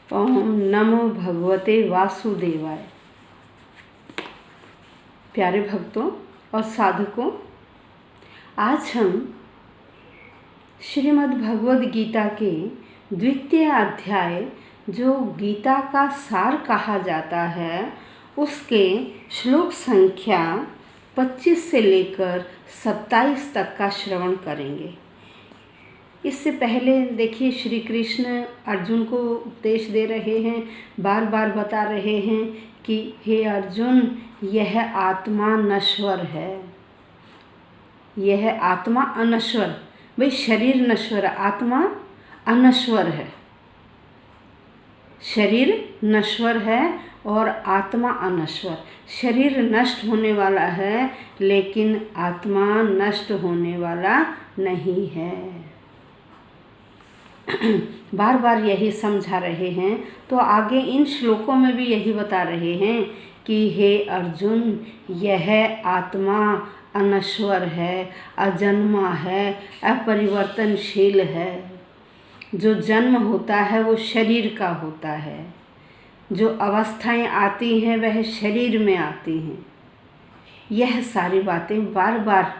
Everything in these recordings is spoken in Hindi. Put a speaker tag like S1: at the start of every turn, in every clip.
S1: ओम नमो भगवते वासुदेवाय। प्यारे भक्तों और साधकों, आज हम श्रीमद् भगवद गीता के द्वितीय अध्याय, जो गीता का सार कहा जाता है, उसके श्लोक संख्या 25 से लेकर 27 तक का श्रवण करेंगे। इससे पहले देखिए, श्री कृष्ण अर्जुन को उपदेश दे रहे हैं, बार बार बता रहे हैं कि हे अर्जुन, यह आत्मा नश्वर है, यह आत्मा अनश्वर। भाई शरीर नश्वर, आत्मा अनश्वर है। शरीर नश्वर है और आत्मा अनश्वर। शरीर नष्ट होने वाला है, लेकिन आत्मा नष्ट होने वाला नहीं है। बार बार यही समझा रहे हैं। तो आगे इन श्लोकों में भी यही बता रहे हैं कि हे अर्जुन, यह आत्मा अनश्वर है, अजन्मा है, अपरिवर्तनशील है। जो जन्म होता है वो शरीर का होता है। जो अवस्थाएं आती हैं वह शरीर में आती हैं। यह सारी बातें बार बार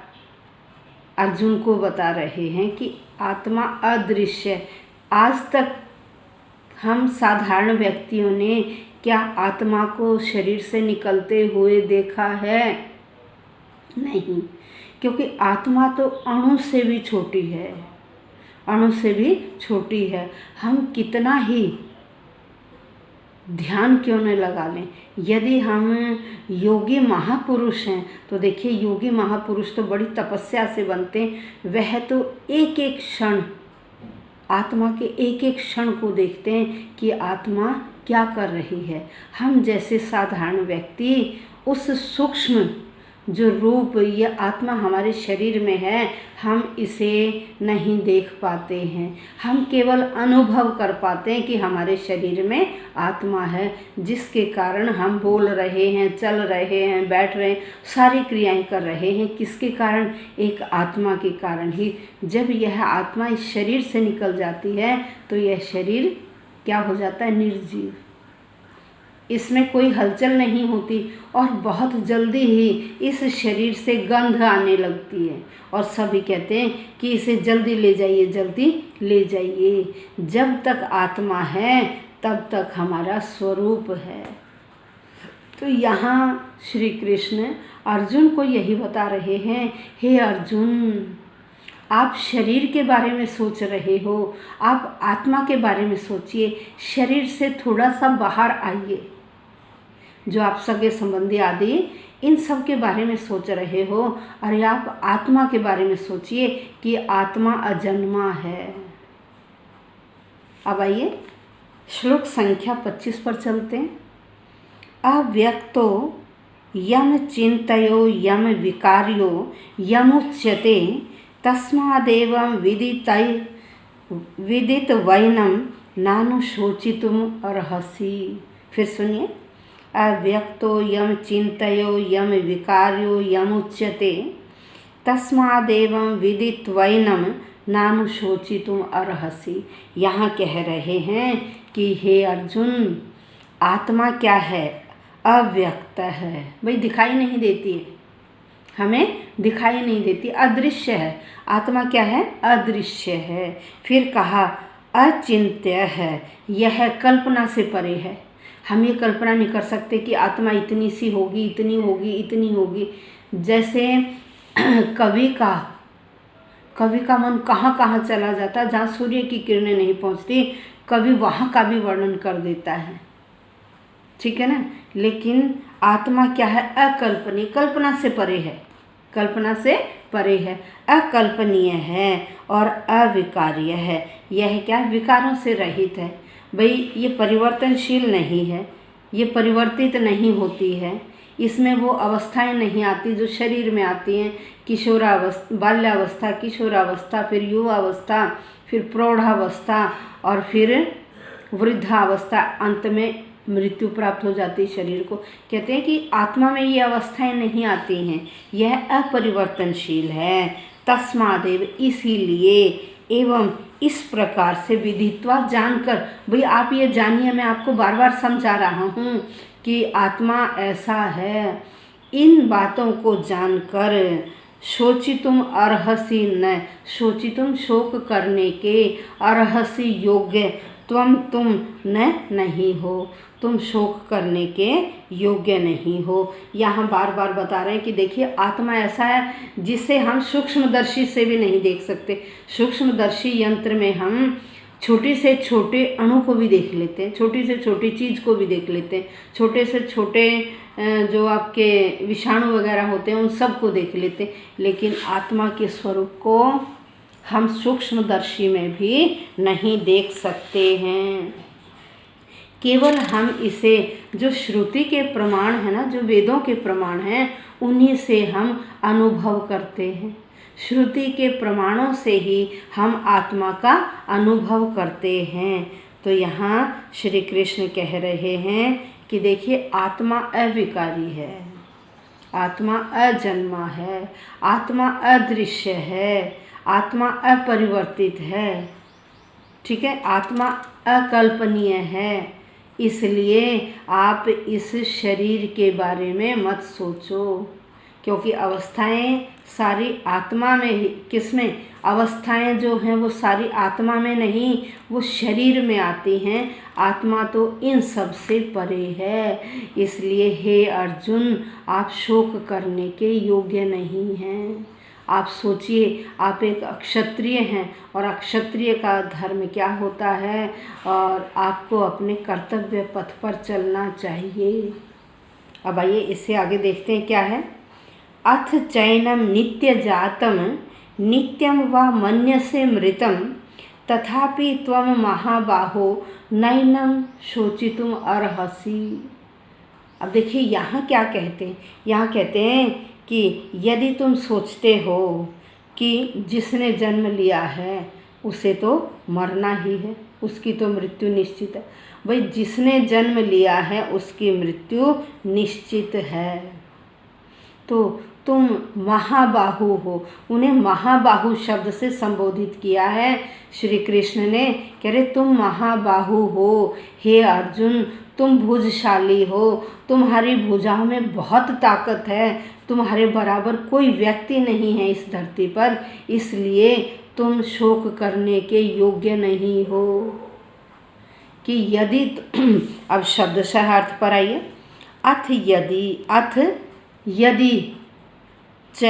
S1: अर्जुन को बता रहे हैं कि आत्मा अदृश्य। आज तक हम साधारण व्यक्तियों ने क्या आत्मा को शरीर से निकलते हुए देखा है? नहीं, क्योंकि आत्मा तो अणु से भी छोटी है, अणु से भी छोटी है। हम कितना ही ध्यान क्यों न लगा लें। यदि हम योगी महापुरुष हैं तो देखिए, योगी महापुरुष तो बड़ी तपस्या से बनते हैं। वह तो एक एक क्षण, आत्मा के एक एक क्षण को देखते हैं कि आत्मा क्या कर रही है। हम जैसे साधारण व्यक्ति उस सूक्ष्म जो रूप ये आत्मा हमारे शरीर में है, हम इसे नहीं देख पाते हैं। हम केवल अनुभव कर पाते हैं कि हमारे शरीर में आत्मा है, जिसके कारण हम बोल रहे हैं, चल रहे हैं, बैठ रहे हैं, सारी क्रियाएं कर रहे हैं। किसके कारण? एक आत्मा के कारण ही। जब यह आत्मा इस शरीर से निकल जाती है तो यह शरीर क्या हो जाता है? निर्जीव। इसमें कोई हलचल नहीं होती और बहुत जल्दी ही इस शरीर से गंध आने लगती है और सभी कहते हैं कि इसे जल्दी ले जाइए, जल्दी ले जाइए। जब तक आत्मा है तब तक हमारा स्वरूप है। तो यहाँ श्री कृष्ण अर्जुन को यही बता रहे हैं, हे अर्जुन, आप शरीर के बारे में सोच रहे हो, आप आत्मा के बारे में सोचिए। शरीर से थोड़ा सा बाहर आइए। जो आप सगे संबंधी आदि इन सब के बारे में सोच रहे हो, और आप आत्मा के बारे में सोचिए कि आत्मा अजन्मा है। अब आइए श्लोक संख्या 25 पर चलते हैं। अव्यक्तो यम चिंतयो यम विकार्यो यमुच्यते तस्मादेवं विदित वैनम नानुशोचितुम अर्हसि। फिर सुनिए। अव्यक्तो यम चिंतयो यम विकार्यो यमुच्यते तस्मादेवं विदित्वैनं नानुशोचितुम अर्हसि। यहाँ कह रहे हैं कि हे अर्जुन, आत्मा क्या है? अव्यक्त है। भाई दिखाई नहीं देती है, हमें दिखाई नहीं देती, अदृश्य है। आत्मा क्या है? अदृश्य है। फिर कहा अचिंत्य है, यह कल्पना से परे है। हम ये कल्पना नहीं कर सकते कि आत्मा इतनी सी होगी, इतनी होगी, इतनी होगी। जैसे कवि का मन कहाँ कहाँ चला जाता है, जहाँ सूर्य की किरणें नहीं पहुँचती, कवि वहाँ का भी वर्णन कर देता है, ठीक है ना। लेकिन आत्मा क्या है? अकल्पनीय, कल्पना से परे है, कल्पना से परे है, अकल्पनीय है और अविकार्य है। यह क्या? विकारों से रहित है। भाई ये परिवर्तनशील नहीं है, ये परिवर्तित नहीं होती है। इसमें वो अवस्थाएं नहीं आती जो शरीर में आती हैं। किशोरावस्था, बाल्यावस्था, किशोरावस्था, फिर युवावस्था, फिर प्रौढ़ावस्था और फिर वृद्धावस्था। अंत में मृत्यु प्राप्त हो जाती है शरीर को। कहते हैं कि आत्मा में ये अवस्थाएं नहीं आती हैं, यह अपरिवर्तनशील है। तस्मादेव, इसीलिए, एवं इस प्रकार से विदित्वा जानकर, भाई आप ये जानिए, मैं आपको बार बार समझा रहा हूँ कि आत्मा ऐसा है, इन बातों को जानकर शोचितुम अर्हसि न, शोचितुम शोक करने के, अर्हसि योग्य, तुम न नहीं हो, तुम शोक करने के योग्य नहीं हो। यहाँ बार बार बता रहे हैं कि देखिए आत्मा ऐसा है जिसे हम सूक्ष्मदर्शी से भी नहीं देख सकते। सूक्ष्मदर्शी यंत्र में हम छोटे से छोटे अणु को भी देख लेते हैं, छोटी से छोटी चीज़ को भी देख लेते हैं, छोटे से छोटे जो आपके विषाणु वगैरह होते हैं उन सब को देख लेते हैं, लेकिन आत्मा के स्वरूप को हम सूक्ष्मदर्शी में भी नहीं देख सकते हैं। केवल हम इसे जो श्रुति के प्रमाण है ना, जो वेदों के प्रमाण हैं, उन्हीं से हम अनुभव करते हैं। श्रुति के प्रमाणों से ही हम आत्मा का अनुभव करते हैं। तो यहाँ श्री कृष्ण कह रहे हैं कि देखिए आत्मा अविकारी है, आत्मा अजन्मा है, आत्मा अदृश्य है, आत्मा अपरिवर्तित है, ठीक है, आत्मा अकल्पनीय है। इसलिए आप इस शरीर के बारे में मत सोचो, क्योंकि अवस्थाएं सारी आत्मा में, किसमें, अवस्थाएं जो हैं वो सारी आत्मा में नहीं, वो शरीर में आती हैं। आत्मा तो इन सब से परे है। इसलिए हे अर्जुन, आप शोक करने के योग्य नहीं हैं। आप सोचिए, आप एक क्षत्रिय हैं और अक्षत्रिय का धर्म क्या होता है, और आपको अपने कर्तव्य पथ पर चलना चाहिए। अब आइए इससे आगे देखते हैं क्या है। अथ चैनम नित्य जातम नित्यम व मन्यसे मृतम तथापि त्वम महाबाहो नैनम शोचितुम अर्हसि। अब देखिए यहाँ क्या कहते हैं, यहाँ कहते हैं कि यदि तुम सोचते हो कि जिसने जन्म लिया है उसे तो मरना ही है, उसकी तो मृत्यु निश्चित है। भाई जिसने जन्म लिया है उसकी मृत्यु निश्चित है। तो तुम महाबाहु हो, उन्हें महाबाहु शब्द से संबोधित किया है श्री कृष्ण ने। कह रहे तुम महाबाहु हो, हे अर्जुन तुम भुजशाली हो, तुम्हारी भुजाओं में बहुत ताकत है, तुम्हारे बराबर कोई व्यक्ति नहीं है इस धरती पर, इसलिए तुम शोक करने के योग्य नहीं हो। कि यदि अब शब्दशः अर्थ पर आइए। अथ यदि च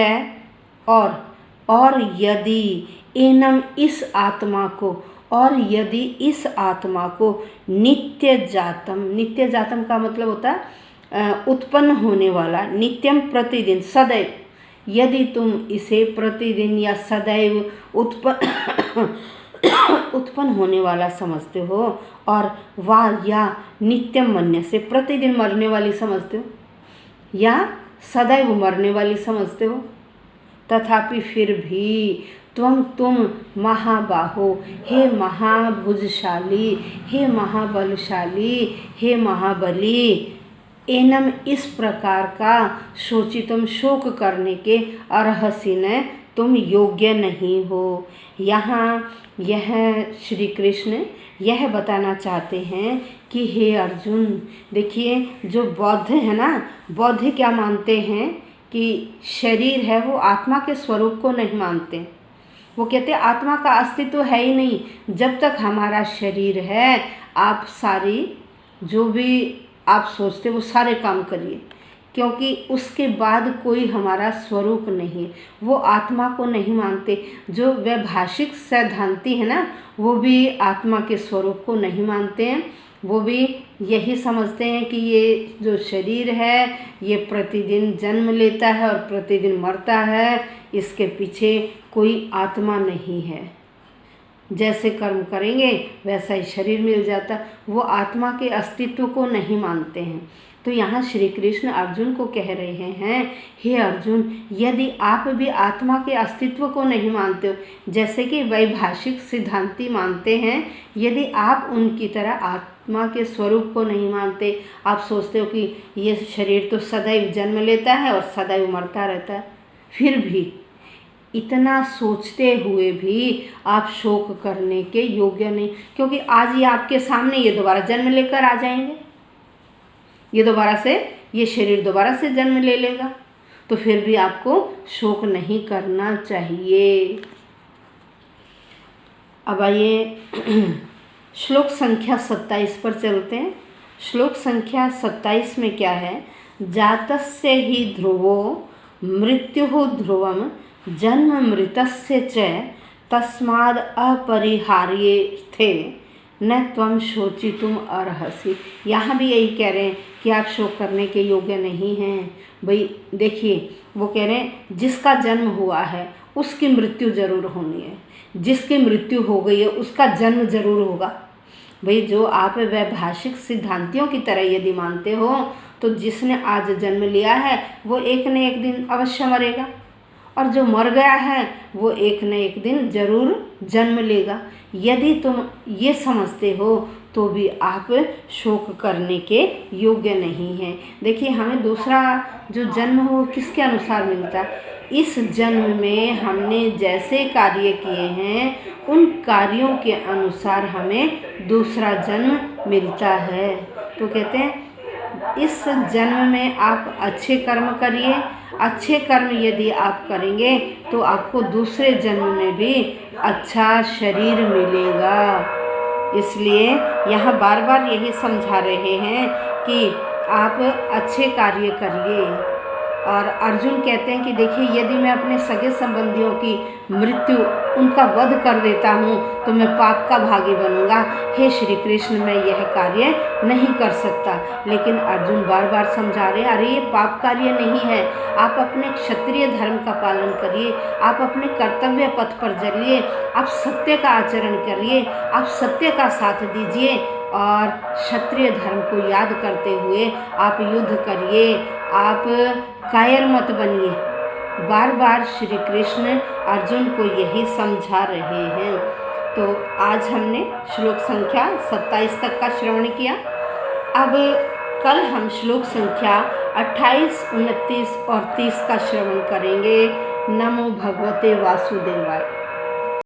S1: और यदि एनम इस आत्मा को, और यदि इस आत्मा को नित्य जातम का मतलब होता है उत्पन्न होने वाला, नित्यम प्रतिदिन सदैव, यदि तुम इसे प्रतिदिन या सदैव उत्पन्न होने वाला समझते हो, और वाह या नित्यम मन्य से प्रतिदिन मरने वाली समझते हो, या सदैव मरने वाली समझते हो, तथापि फिर भी तुम महाबाहो, हे महाभुजशाली, हे महाबलशाली, हे महाबली, एनम इस प्रकार का शोचितम शोक करने के अर्हसि न, तुम योग्य नहीं हो। यहाँ यह श्री कृष्ण यह बताना चाहते हैं कि हे अर्जुन, देखिए जो बौद्ध है ना, बौद्ध क्या मानते हैं कि शरीर है वो आत्मा के स्वरूप को नहीं मानते। वो कहते हैं आत्मा का अस्तित्व है ही नहीं, जब तक हमारा शरीर है आप सारी जो भी आप सोचते वो सारे काम करिए, क्योंकि उसके बाद कोई हमारा स्वरूप नहीं। वो आत्मा को नहीं मानते। जो वैभाषिक सैद्धांति है ना, वो भी आत्मा के स्वरूप को नहीं मानते हैं। वो भी यही समझते हैं कि ये जो शरीर है ये प्रतिदिन जन्म लेता है और प्रतिदिन मरता है, इसके पीछे कोई आत्मा नहीं है। जैसे कर्म करेंगे वैसा ही शरीर मिल जाता। वो आत्मा के अस्तित्व को नहीं मानते हैं। तो यहाँ श्री कृष्ण अर्जुन को कह रहे हैं, हे अर्जुन, यदि आप भी आत्मा के अस्तित्व को नहीं मानते हो, जैसे कि वैभाषिक सिद्धांती मानते हैं, यदि आप उनकी तरह आत्मा के स्वरूप को नहीं मानते, आप सोचते हो कि ये शरीर तो सदैव जन्म लेता है और सदैव मरता रहता है, फिर भी इतना सोचते हुए भी आप शोक करने के योग्य नहीं, क्योंकि आज ही आपके सामने ये दोबारा जन्म लेकर आ जाएंगे, ये दोबारा से ये शरीर दोबारा से जन्म ले लेगा, तो फिर भी आपको शोक नहीं करना चाहिए। अब आइए श्लोक संख्या 27 पर चलते हैं। श्लोक संख्या 27 में क्या है? जातस्य ही ध्रुवो मृत्युः ध्रुवम जन्म मृतस्य च तस्माद् अपरिहार्येऽर्थे न त्वं शोचितुम अर्हसि। यहाँ भी यही कह रहे हैं कि आप शोक करने के योग्य नहीं हैं। भाई देखिए, वो कह रहे हैं जिसका जन्म हुआ है उसकी मृत्यु जरूर होनी है, जिसकी मृत्यु हो गई है उसका जन्म जरूर होगा। भाई जो आप वैभाषिक सिद्धांतियों की तरह यदि मानते हो तो जिसने आज जन्म लिया है वो एक न एक दिन अवश्य मरेगा, और जो मर गया है वो एक न एक दिन जरूर जन्म लेगा। यदि तुम ये समझते हो तो भी आप शोक करने के योग्य नहीं हैं। देखिए, हमें दूसरा जो जन्म हो किसके अनुसार मिलता है? इस जन्म में हमने जैसे कार्य किए हैं उन कार्यों के अनुसार हमें दूसरा जन्म मिलता है। तो कहते हैं इस जन्म में आप अच्छे कर्म करिए, अच्छे कर्म यदि आप करेंगे तो आपको दूसरे जन्म में भी अच्छा शरीर मिलेगा। इसलिए यहाँ बार बार यही समझा रहे हैं कि आप अच्छे कार्य करिए। और अर्जुन कहते हैं कि देखिए, यदि मैं अपने सगे संबंधियों की मृत्यु, उनका वध कर देता हूँ तो मैं पाप का भागी बनूंगा। हे श्री कृष्ण, मैं यह कार्य नहीं कर सकता। लेकिन अर्जुन बार बार समझा रहे हैं, अरे ये पाप कार्य नहीं है, आप अपने क्षत्रिय धर्म का पालन करिए, आप अपने कर्तव्य पथ पर चलिए, आप सत्य का आचरण करिए, आप सत्य का साथ दीजिए और क्षत्रिय धर्म को याद करते हुए आप युद्ध करिए, आप कायर मत बनिए। बार बार श्री कृष्ण अर्जुन को यही समझा रहे हैं। तो आज हमने श्लोक संख्या 27 तक का श्रवण किया। अब कल हम श्लोक संख्या 28, 29 और 30 का श्रवण करेंगे। नमो भगवते वासुदेवाय।